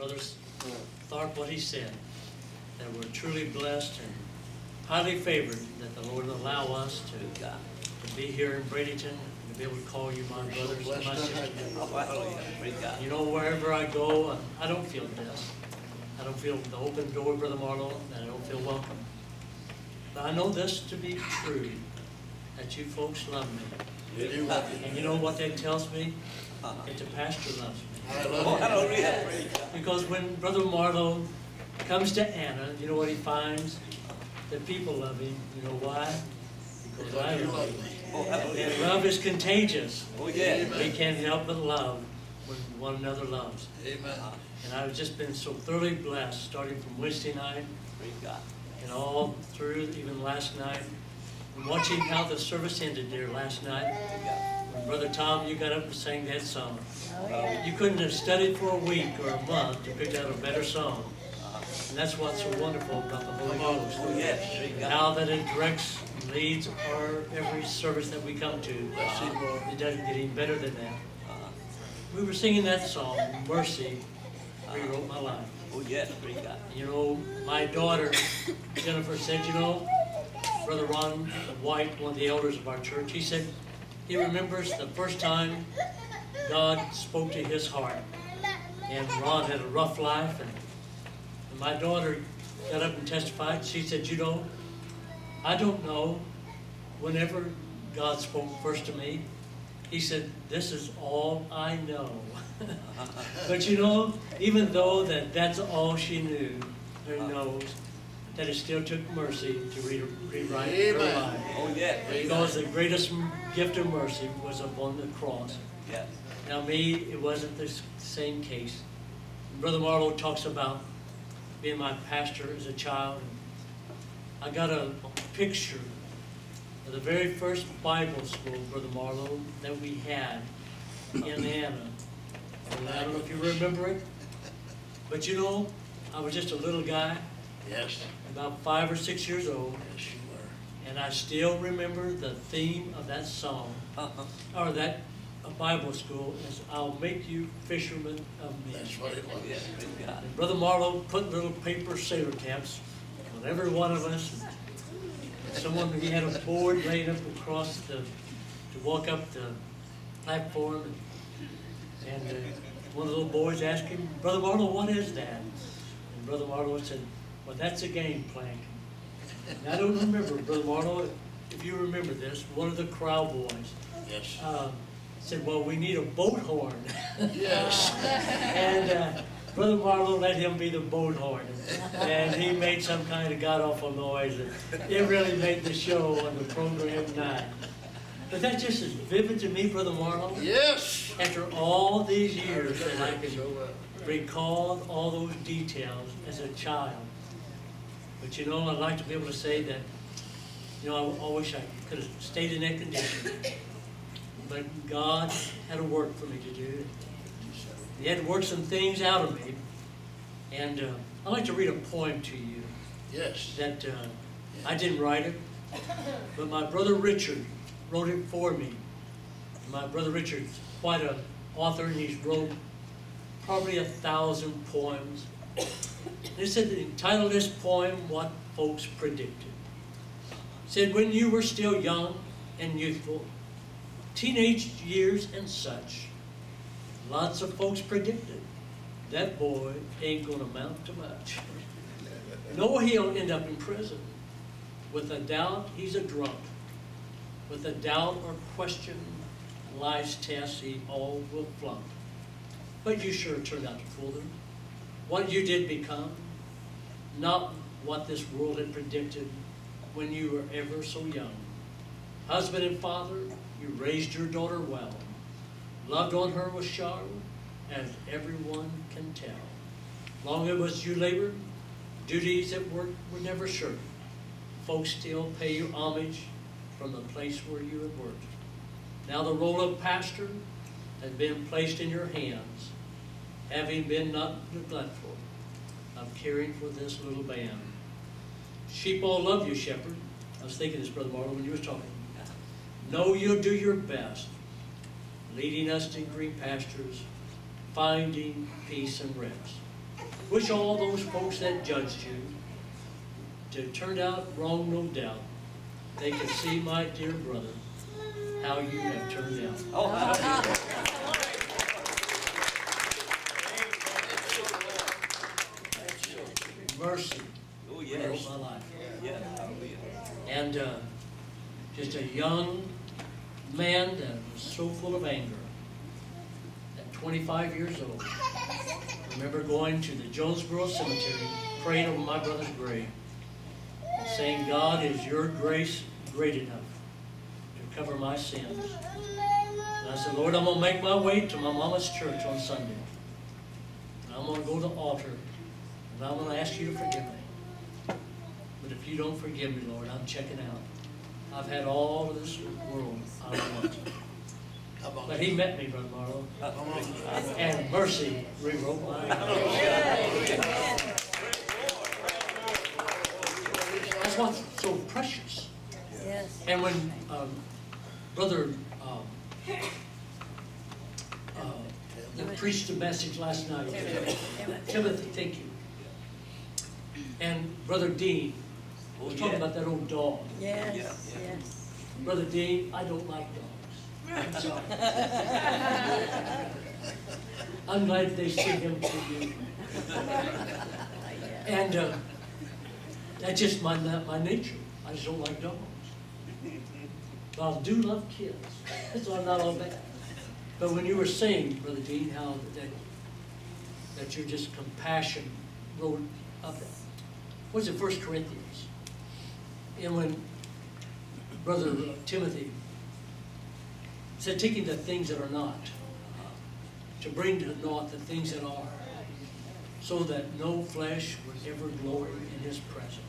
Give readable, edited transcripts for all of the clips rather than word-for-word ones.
Brother Tharp, what he said, that we're truly blessed and highly favored that the Lord will allow us to be here in Bradenton and to be able to call you my brothers and my sisters. You know, wherever I go, I don't feel this. I don't feel the open door, Brother Marlowe, and I don't feel welcome. But I know this to be true, that you folks love me. And you know what that tells me? That the pastor loves me. Because when Brother Marlowe comes to Anna, you know what he finds? That people love him. You know why? Because I love him. And love is contagious. We can't help but love when one another loves. Amen. And I've just been so thoroughly blessed, starting from Wednesday night and all through, even last night, and watching how the service ended there last night. When Brother Tom, you got up and sang that song. You couldn't have studied for a week or a month to pick out a better song. And that's what's so wonderful about the Holy Ghost. How that it directs and leads every service that we come to. It doesn't get any better than that. We were singing that song, Mercy, Rewrote My Life. You know, my daughter, Jennifer, said, you know, Brother Ron White, one of the elders of our church, he said he remembers the first time God spoke to his heart. And Ron had a rough life, and my daughter got up and testified. She said, you know, I don't know whenever God spoke first to me. He said, this is all I know. But you know, even though that's all she knew or knows, that it still took mercy to rewrite her life. Because the greatest gift of mercy was upon the cross. Now me, it wasn't the same case. Brother Marlowe talks about being my pastor as a child. I got a picture of the very first Bible school, Brother Marlowe, that we had in Anna. And I don't know if you remember it, but you know, I was just a little guy. About 5 or 6 years old. And I still remember the theme of that song, or that Bible school, is I'll make you fishermen of men. That's what it was. And Brother Marlowe put little paper sailor caps on every one of us. And someone, he had a board laid up across to walk up the platform. And one of the little boys asked him, Brother Marlowe, what is that? And Brother Marlowe said, well, that's a game plank. And I don't remember, Brother Bartow, if you remember this, one of the crowd boys said, well, we need a boat horn. Yes. And Brother Bartow let him be the boat horn. And he made some kind of god-awful noise. It really made the show on the program night. But that just is vivid to me, Brother Marlowe. Yes. After all these years that I can recall all those details as a child. But you know, I'd like to be able to say that, you know, I wish I could have stayed in that condition. But God had a work for me to do. He had to work some things out of me. And I'd like to read a poem to you. Yes. That I didn't write it, but my brother Richard wrote it for me. My brother Richard's quite an author, and he's wrote probably 1,000 poems. He said, entitled this poem, What Folks Predicted. It said, when you were still young and youthful, teenage years and such, lots of folks predicted that boy ain't gonna amount to much. No, he'll end up in prison. With a doubt, he's a drunk. With a doubt or question, life's tests he all will flunk. But you sure turned out to fool them. What you did become, not what this world had predicted when you were ever so young. Husband and father, you raised your daughter well. Loved on her with sorrow, as everyone can tell. Long it was you labored, duties at work were never shirked. Folks still pay you homage from the place where you had worked. Now the role of pastor had been placed in your hands, having been not neglectful of caring for this little band. Sheep all love you, shepherd. I was thinking this, Brother Marlowe, when you were talking. Know you'll do your best, leading us to green pastures, finding peace and rest. Wish all those folks that judged you to turned out wrong, no doubt. They can see, my dear brother, how you have turned out. Oh, hallelujah. Mercy. Oh, yes. My life. Yeah, hallelujah. And just a young man that was so full of anger. At 25 years old, I remember going to the Jonesboro Cemetery, praying over my brother's grave, and saying, God, is your grace great enough to cover my sins? And I said, Lord, I'm going to make my way to my mama's church on Sunday. And I'm going to go to the altar, and I'm going to ask you to forgive me. But if you don't forgive me, Lord, I'm checking out. I've had all of this world I want. But he met me, Brother Marlowe. And mercy rewrote my life. That's what's so precious. Yes. And when Brother that preached the message last night, Timothy, thank you. And Brother Dean was talking about that old dog. Yes. Yeah. Yes. Brother Dean, I don't like dogs. I'm sorry. I'm glad they see him too. And that's just my nature. I just don't like dogs. But I do love kids, so I'm not all bad. But when you were saying, Brother Dean, how that you're just compassion wrote up. What's it, 1 Corinthians? And when Brother Timothy said, taking the things that are not, to bring to naught the things that are, so that no flesh would ever glory in his presence.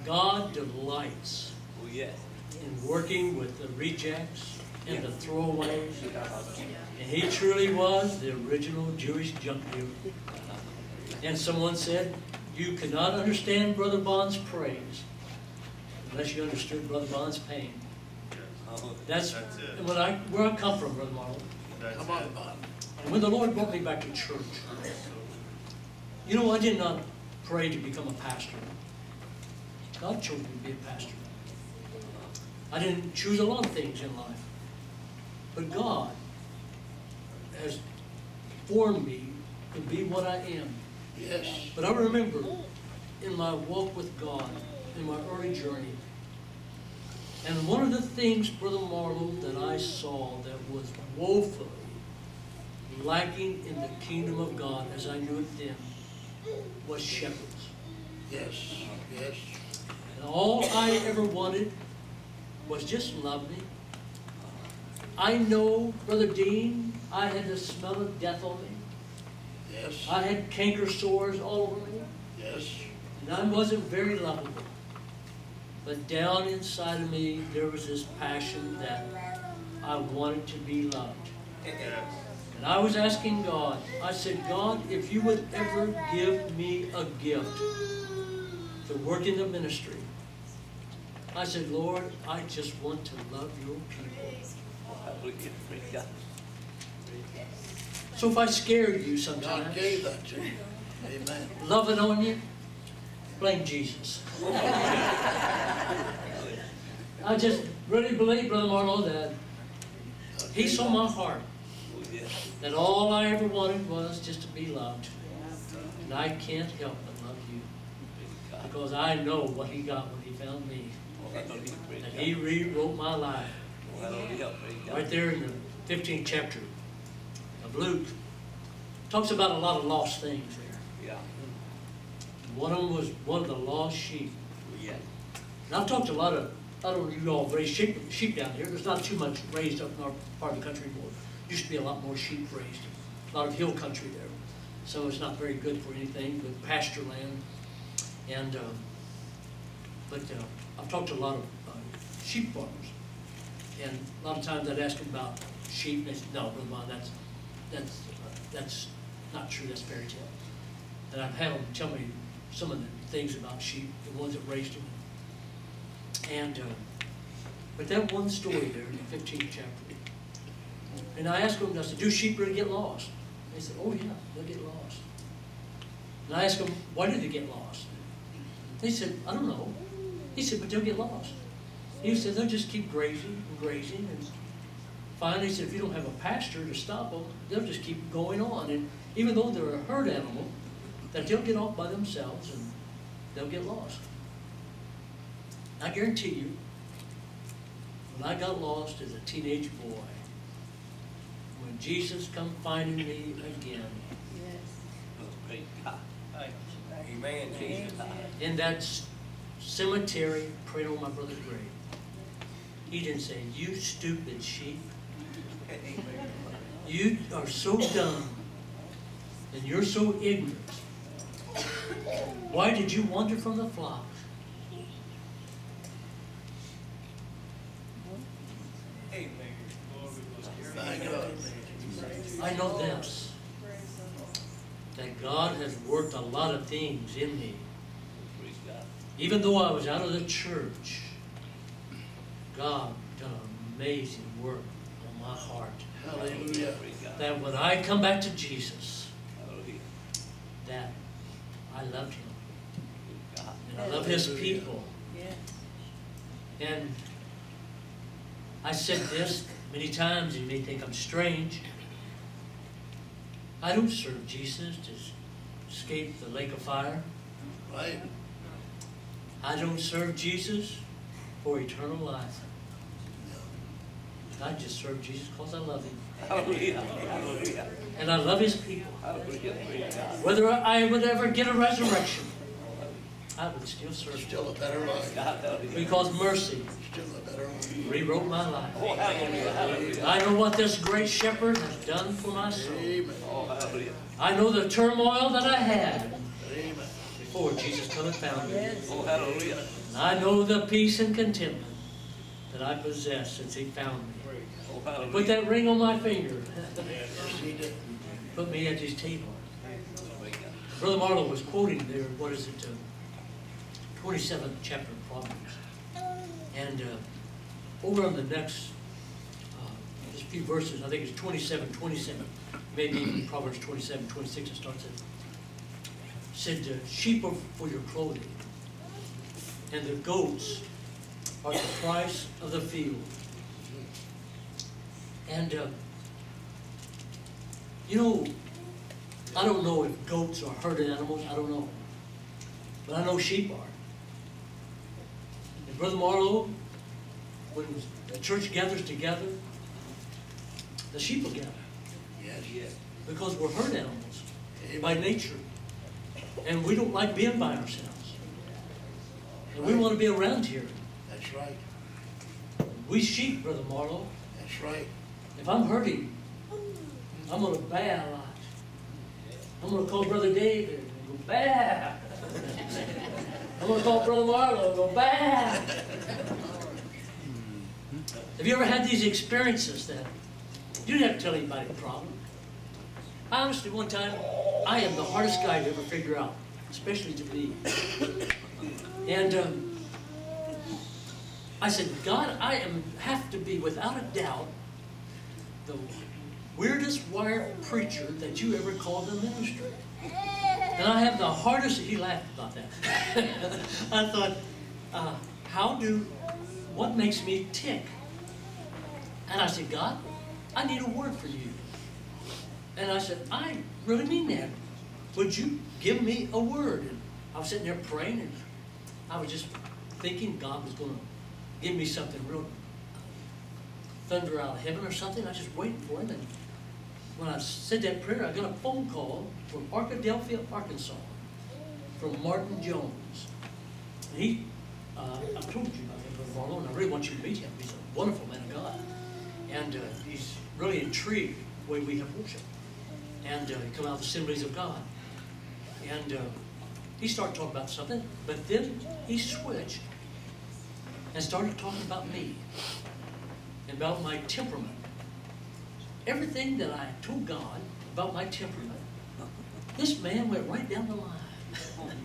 God delights in working with the rejects and the throwaways. And he truly was the original Jewish junk dealer. And someone said, you cannot understand Brother Bond's praise unless you understood Brother Bond's pain. That's where I come from, Brother Marlowe. Come on, Bob. And when the Lord brought me back to church, you know, I did not pray to become a pastor. God chose me to be a pastor. I didn't choose a lot of things in life. But God has formed me to be what I am. Yes. But I remember in my walk with God, in my early journey, and one of the things, Brother Marlowe, that I saw that was woefully lacking in the kingdom of God as I knew it then was shepherds. Yes. Yes. And all I ever wanted was just love me. I know, Brother Dean, I had the smell of death on me. Yes. I had canker sores all over me. Yes. And I wasn't very lovable. But down inside of me, there was this passion that I wanted to be loved. And I was asking God, I said, God, if you would ever give me a gift to work in the ministry, I said, Lord, I just want to love your people. So if I scared you God sometimes, gave that to you. Amen. loving on you, blame Jesus. I just really believe, Brother Marlowe, that he saw my heart. That all I ever wanted was just to be loved. And I can't help but love you. Because I know what he got when he found me. And he rewrote my life. Right there in the 15th chapter of Luke. Talks about a lot of lost things there. One of them was one of the lost sheep. And I've talked to a lot of, I don't know if you all raise sheep down here. There's not too much raised up in our part of the country anymore. Used to be a lot more sheep raised. A lot of hill country there. So it's not very good for anything but pasture land. And, I've talked to a lot of sheep farmers. And a lot of times I'd ask them about sheep. And they said, no, Brother Bond, that's not true. That's fairy tale. And I've had them tell me some of the things about sheep, the ones that raised them. And, but that one story there in the 15th chapter, and I asked them, I said, do sheep really get lost? They said, oh yeah, they'll get lost. And I asked him, why did they get lost? They said, I don't know. He said, but they'll get lost. He said, they'll just keep grazing and grazing. And finally, he said, if you don't have a pasture to stop them, they'll just keep going on. And even though they're a herd animal, that they'll get off by themselves and they'll get lost. I guarantee you, when I got lost as a teenage boy, when Jesus come finding me again, Praise God. Amen, Jesus. in that cemetery, praying on my brother's grave, he didn't say, you stupid sheep, you are so dumb, and you're so ignorant. Why did you wander from the flock? I know this, that God has worked a lot of things in me. Even though I was out of the church, God done amazing work on my heart. Hallelujah. That when I come back to Jesus, that I loved Him. And I love His people. And I said this many times, you may think I'm strange. I don't serve Jesus to escape the lake of fire. Right. I don't serve Jesus for eternal life. I just serve Jesus because I love Him. Hallelujah. Hallelujah. And I love His people. Hallelujah. Whether I would ever get a resurrection, I would still serve Him. Still a better life. Because mercy Still a better life. rewrote my life. Oh, hallelujah. Hallelujah. I know what this great shepherd has done for my soul. Amen. Oh, hallelujah. I know the turmoil that I had Amen. before Jesus come and found me. Oh, hallelujah. And I know the peace and contentment that I possess since He found me. Oh, hallelujah. Put that ring on my finger. Yes, He did. Put me at His table. Brother Marlowe was quoting there, what is it, 27th chapter of Proverbs. And over on the next, just a few verses, I think it's 27, maybe even Proverbs 27, 26, it starts at, said, sheep are for your clothing, and the goats are the price of the field. And, you know, I don't know if goats are herd animals, I don't know. But I know sheep are. And Brother Marlowe, when the church gathers together, the sheep will gather. Yes. Yes. Because we're herd animals Amen. by nature. And we don't like being by ourselves. And we want to be around here. That's right. We sheep, Brother Marlowe. That's right. If I'm hurting, I'm going to baa a lot. I'm going to call Brother David and go baa. I'm going to call Brother Marlowe and go baa. Have you ever had these experiences that you didn't have to tell anybody the problem? Honestly, one time, I am the hardest guy to ever figure out, especially to me. And I said, God, I have to be, without a doubt, the weirdest wired preacher that you ever called to ministry. And I have the hardest, he laughed about that. I thought, what makes me tick? And I said, God, I need a word for you. And I said, I really mean that. Would you give me a word? And I was sitting there praying, and I was just thinking God was going to give me something real thunder out of heaven or something. I was just waiting for Him. And when I said that prayer, I got a phone call from Arcadia, Arkansas, from Martin Jones. And he, I've told you about him, Brother Marlowe, and I really want you to meet him. He's a wonderful man of God. And he's really intrigued the way we have worship. And he come out of the Assemblies of God. And he started talking about something, but then he switched and started talking about me and about my temperament. Everything that I told God about my temperament, this man went right down the line.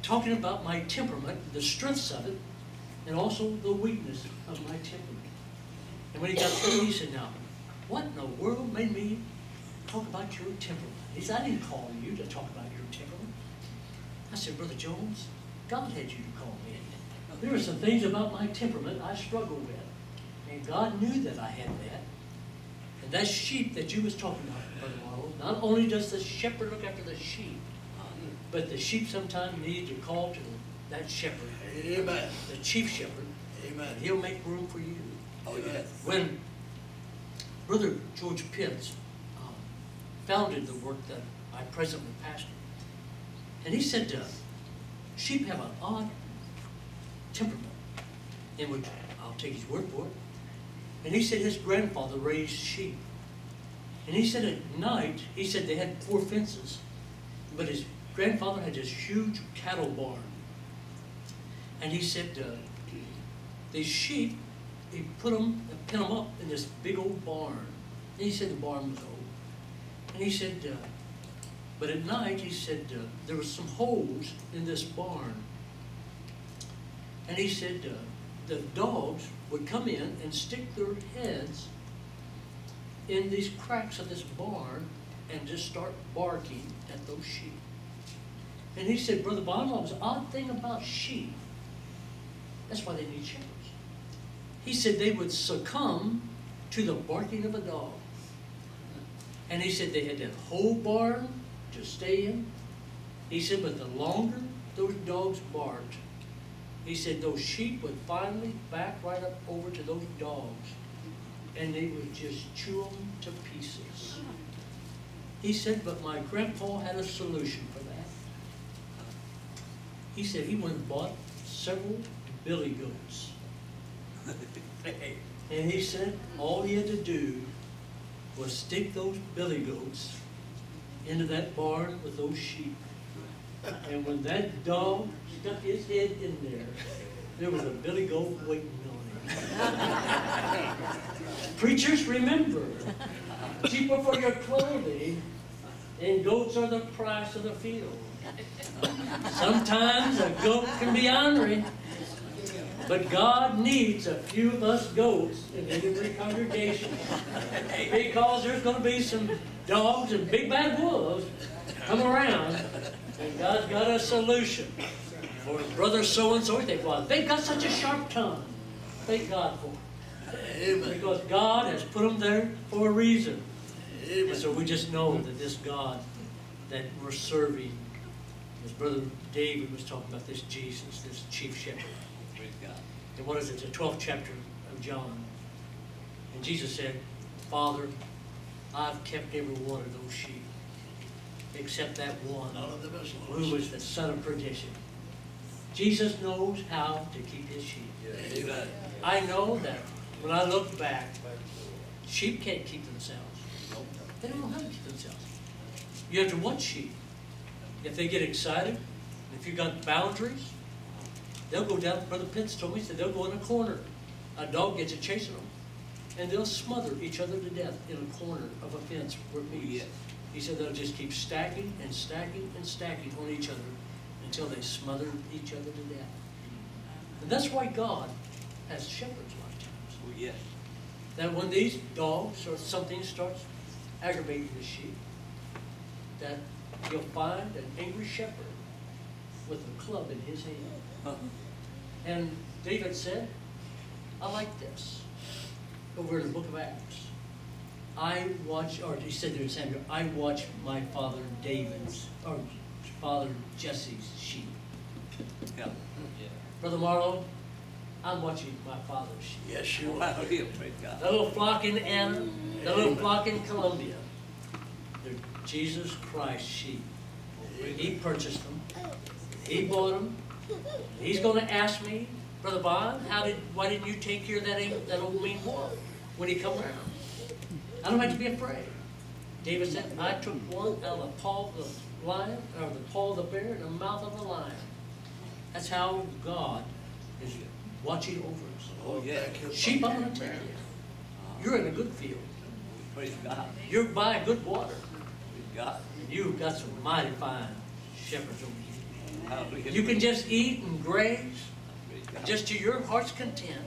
Talking about my temperament, the strengths of it, and also the weakness of my temperament. And when he got through, he said, now, what in the world made me talk about your temperament. He said, I didn't call you to talk about your temperament. I said, Brother Jones, God had you to call me. There were some things about my temperament I struggled with. And God knew that I had that. And that sheep that you was talking about, Brother Marlowe, not only does the shepherd look after the sheep, but the sheep sometimes need to call to that shepherd. Amen. The chief shepherd. Amen. And he'll make room for you. Oh, yes. When Brother George Pitts founded the work that I presently pastor, and he said sheep have an odd temperament, in which I'll take his word for it. And he said his grandfather raised sheep. And he said at night, he said they had 4 fences, but his grandfather had this huge cattle barn. And he said these sheep, he pin them up in this big old barn. And he said the barn was old. And he said, but at night, he said there was some holes in this barn. And he said the dogs would come in and stick their heads in these cracks of this barn and just start barking at those sheep. And he said, Brother Bonlaw, the odd thing about sheep, that's why they need shepherds. He said they would succumb to the barking of a dog. And he said they had that whole barn to stay in. He said, but the longer those dogs barked, he said those sheep would finally back right up over to those dogs, and they would just chew them to pieces. He said, but my grandpa had a solution for that. He said he went and bought several billy goats. And he said all he had to do was stick those billy goats into that barn with those sheep. And when that dog stuck his head in there was a billy goat waiting on him. Preachers, remember, sheep are for your clothing, and goats are the price of the field. Sometimes a goat can be ornery, but God needs a few of us goats in every congregation, because there's going to be some dogs and big bad wolves come around, and God's got a solution for his brother so-and-so. They've got such a sharp tongue. Thank God for it. Amen. Because God has put them there for a reason. Amen. And so we just know that this God that we're serving, as Brother David was talking about, this Jesus, this chief shepherd. And what is it? The 12th chapter of John. And Jesus said, Father, I've kept every one of those sheep, except that one None of them is who lost. was the son of perdition. Jesus knows how to keep his sheep. Amen. I know that when I look back, sheep can't keep themselves. They don't know how to keep themselves. You have to watch sheep. If they get excited, if you've got boundaries, they'll go down. Brother Pitts told me, he said they'll go in a corner. A dog gets it chasing them. And they'll smother each other to death in a corner of a fence where it meets. He said they'll just keep stacking and stacking and stacking on each other until they smother each other to death. And that's why God has shepherds a lot of times. Oh, yes. That when these dogs or something starts aggravating the sheep, that you'll find an angry shepherd with a club in his hand. And David said, I like this. Over in the book of Acts, I watch, or he said to Samuel, I watch my father David's, or father Jesse's sheep. Yeah. Brother Marlowe, I'm watching my father's sheep. Yes, you are. Hallelujah. Praise God. The little flock in Anna, the little flock in Columbia, they're Jesus Christ's sheep. He purchased them. He bought them. He's going to ask me, Brother Bond, why didn't you take care of that old mean wolf when he come around? I don't have to be afraid. David said, I took one out of the paw of the lion, or the paw of the bear, and the mouth of the lion. That's how God is watching over us. Oh, yeah. Thank you. Sheep, I'm going to tell you, you're in a good field. Praise God. You're by good water. Praise God. You've got some mighty fine shepherds over here. Hallelujah. You can just eat and graze, Praise God. just to your heart's content.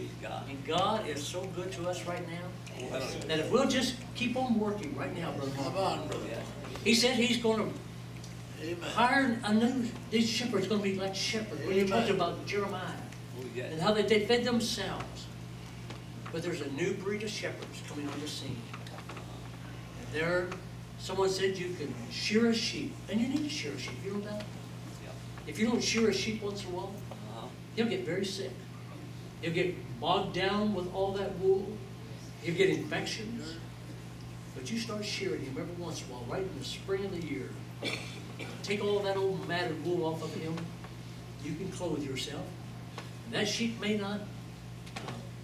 Praise God. And God is so good to us right now Well, that if we'll just keep on working right now, Brother Come Mark. on, brother. yeah. He said he's going to Amen. hire a new, these shepherds going to be like shepherds. When he talked about Jeremiah Oh, yeah. and how they fed themselves. But there's a new breed of shepherds coming on the scene. And there, someone said you can shear a sheep, and you need to shear a sheep. You know that? Yeah. If you don't shear a sheep once in a while, Uh-huh. he'll get very sick. He'll get bogged down with all that wool. He'll get infections. But you start shearing him every once in a while, right in the spring of the year. Take all that old matted wool off of him. You can clothe yourself. And that sheep may not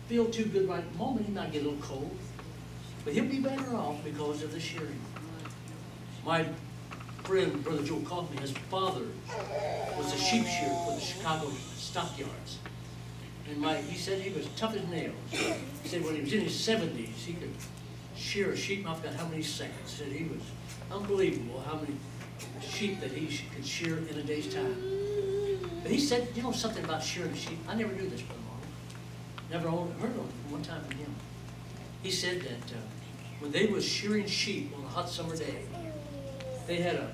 feel too good right at the moment. He might get a little cold. But he'll be better off because of the shearing. My friend, Brother Joe, called me. His father was a sheep shearer for the Chicago stockyards. And he said he was tough as nails. He said when he was in his 70s, he could shear a sheep, I forgot how many seconds. He said he was unbelievable how many sheep that he could shear in a day's time. But he said, you know something about shearing a sheep? I never knew this, Brother Marlon. Never heard of it one time from him. He said that when they was shearing sheep on a hot summer day, they had a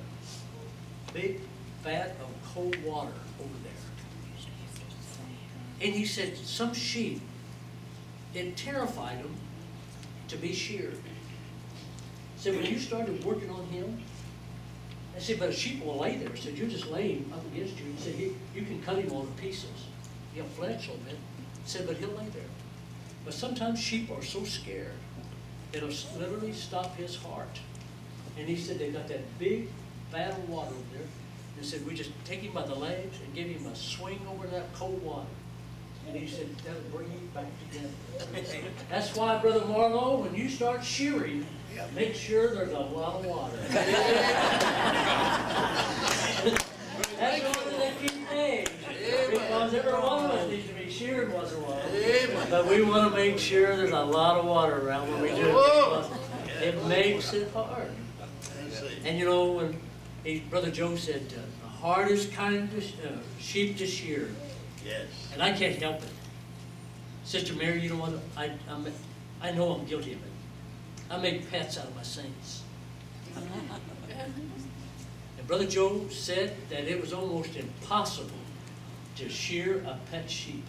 big vat of cold water over there. And he said some sheep, it terrified them to be sheared. So when you started working on him, I said, but a sheep will lay there. I said, you just lay him up against you. He said, you can cut him all to pieces. He'll flex a little bit. He said, but he'll lay there. But sometimes sheep are so scared, it'll literally stop his heart. And he said, they got that big vat of water over there. And he said, we just take him by the legs and give him a swing over that cold water. And he said, that'll bring you back together. That's why, Brother Marlowe, when you start shearing, make sure there's a lot of water. That's one of the key things. Because every one of us needs to be sheared once in a while. But we want to make sure there's a lot of water around when we do it. Because it makes it hard. And you know, when Brother Joe said, the hardest kind of sheep to shear. Yes. And I can't help it. Sister Mary, you know what? I know I'm guilty of it. I make pets out of my saints. And Brother Joe said that it was almost impossible to shear a pet sheep.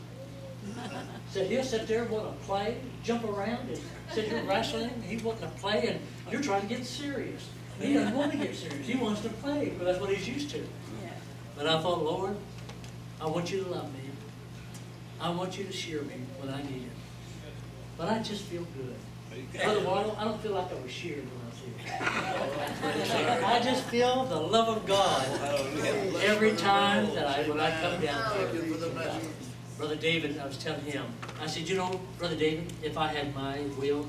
Said he'll sit there, want to play, jump around, and sit here wrestling. He wants to play, and you're trying to get serious. He doesn't want to get serious. He wants to play, because that's what he's used to. But I thought, Lord, I want you to love me. I want you to shear me when I need it. But I just feel good. Brother Marlowe, I don't feel like I was sheared when I was here. I just feel the love of God every time that when I come down here. Brother David, I was telling him, I said, you know, Brother David, if I had my will,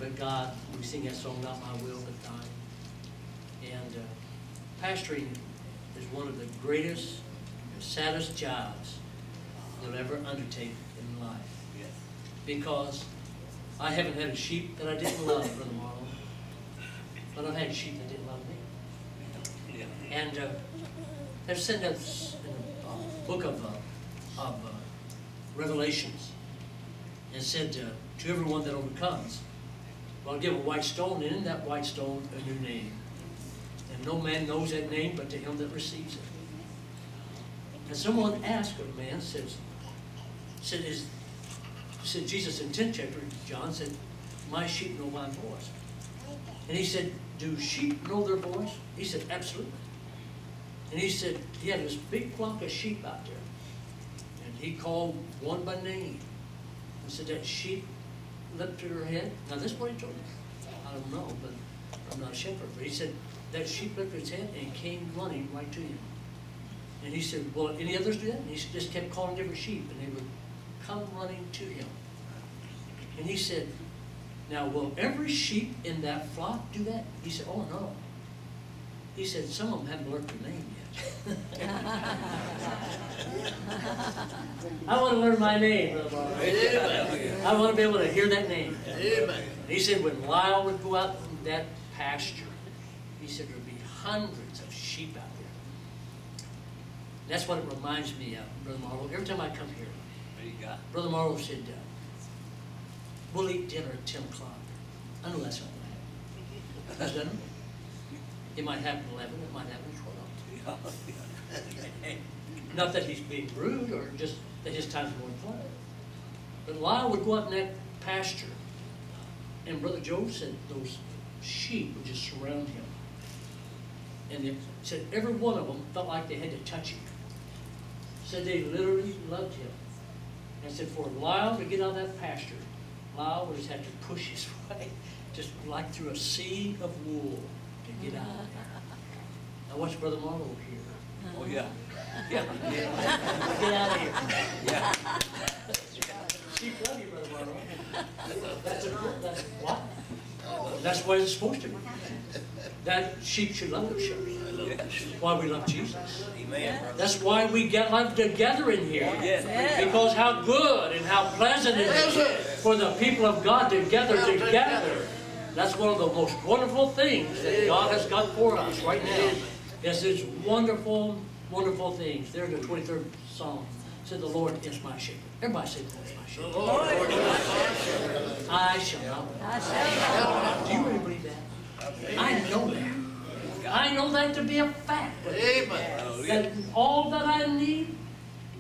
but God, we sing that song, not my will, but thine. And pastoring is one of the greatest and saddest jobs you'll ever undertake in life. Yes. Because I haven't had a sheep that I didn't love, Brother Marlon, but I've had sheep that didn't love me. Yeah. And they've said that in the book of Revelations. It said, to everyone that overcomes, well, I'll give a white stone, and in that white stone a new name. And no man knows that name but to him that receives it. And someone asked a man, said Jesus in 10th chapter, John said, my sheep know my voice. And he said, do sheep know their voice? He said, absolutely. And he said, he had this big flock of sheep out there. And he called one by name. And said, that sheep lifted her head. Now this is what he told me. I don't know, but I'm not a shepherd. But he said, that sheep lifted its head and came running right to him. And he said, well, any others do that? And he just kept calling different sheep, and they would come running to him. And he said, now, will every sheep in that flock do that? He said, oh, no. He said, some of them haven't learned their name yet. I want to learn my name, Brother Bartow. I want to be able to hear that name. Amen. And he said, when Lyle would go out in that pasture, he said, there'd be hundreds of sheep out there. That's what it reminds me of, Brother Marlowe. Every time I come here, Praise God. Brother Marlowe said, we'll eat dinner at 10 o'clock. I know that's not going to happen. Doesn't it? It might happen at 11, it might happen at 12. Not that he's being rude or just that his time's going to play. But Lyle would go out in that pasture, and Brother Joe said those sheep would just surround him. And they said every one of them felt like they had to touch him. Said they literally loved him. And said for Lyle to get out of that pasture, Lyle would just have to push his way, just like through a sea of wool to get out of there. Now watch Brother Marlowe here. Oh, yeah. Yeah. Get out of here. Yeah. Sheep love you, Brother Marlowe. That's what? That's what it's supposed to be. That sheep should love their shepherds. That's why we love Jesus. Amen. That's why we get life together in here. Because how good and how pleasant it is for the people of God to gather together. That's one of the most wonderful things that God has got for us right now. Yes, it's wonderful, wonderful things. There's the 23rd Psalm. Said the Lord is my shepherd. Everybody say the Lord is my shepherd. I shall not. Do you really believe that? I know that. I know that to be a fact. That all that I need,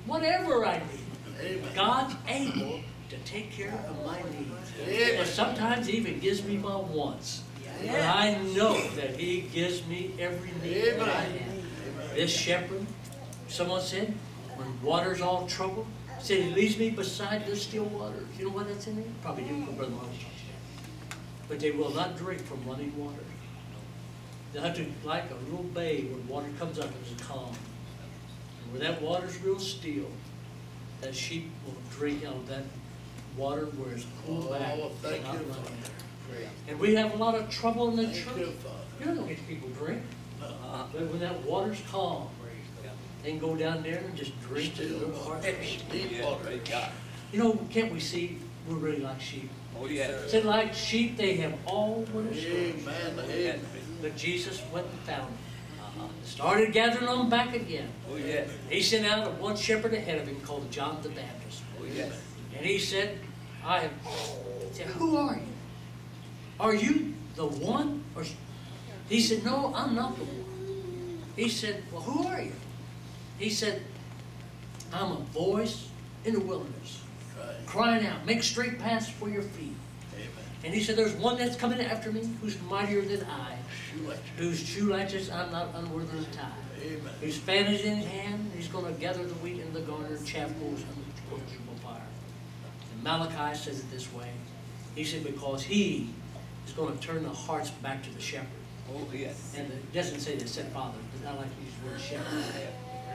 whatever I need, God's able to take care of my needs. And sometimes He even gives me my wants. But I know that He gives me every need that I have. This shepherd, someone said, when water's all troubled, said He leads me beside the still waters. You know what that's in there? Probably do, Brother Marlowe. But they will not drink from running water. They'll have to, like a little bay where water comes up and is calm. And where that water's real still, that sheep will drink out of that water where it's cool back. Thank you, and we have a lot of trouble in the church. You don't get people drink. But when that water's calm, they can go down there and just drink it. You know, can't we see we're really like sheep? Oh, yeah. Said like sheep, they have all winners. But Jesus went and found them. Started gathering them back again. Oh, yeah. He sent out one shepherd ahead of him called John the Baptist. Oh, yeah. And he said, said, who are you? Are you the one? Or he said, no, I'm not the one. He said, well, who are you? He said, I'm a voice in the wilderness, crying out, make straight paths for your feet. Amen. And he said, there's one that's coming after me who's mightier than I, whose shoe latches I'm not unworthy to tie, whose fan is in his hand, he's going to gather the wheat in the garner, chaff goes on the consumable fire. And Malachi says it this way. He said, because he is going to turn the hearts back to the shepherd. Oh, yes. And it doesn't say the said father, but I like to use the word shepherd.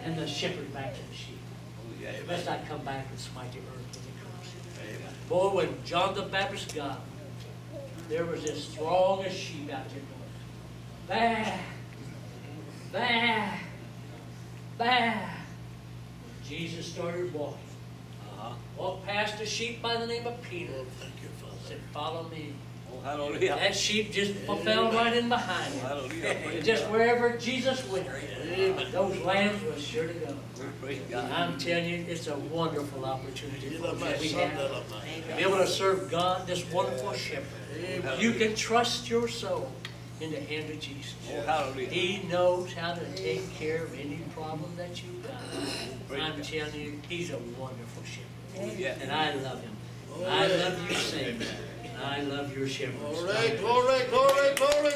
And the shepherd back to the sheep. Oh, yeah. Lest I come back and smite the earth when he comes. Boy, when John the Baptist got him, there was this throng of sheep out there going, bah, bah, bah. Jesus started walking. Walked past a sheep by the name of Peter. Said, follow me. Oh, hallelujah. That sheep just fell right in behind him. Hallelujah. Just wherever Jesus went, those lambs were sure to go. I'm telling you, it's a wonderful opportunity for us we have to be able to serve God, this wonderful shepherd. You can trust your soul in the hand of Jesus. He knows how to take care of any problem that you've got. I'm telling you, He's a wonderful shepherd. And I love Him. I love you, Savior. I love your shepherds. Glory, glory, glory, glory.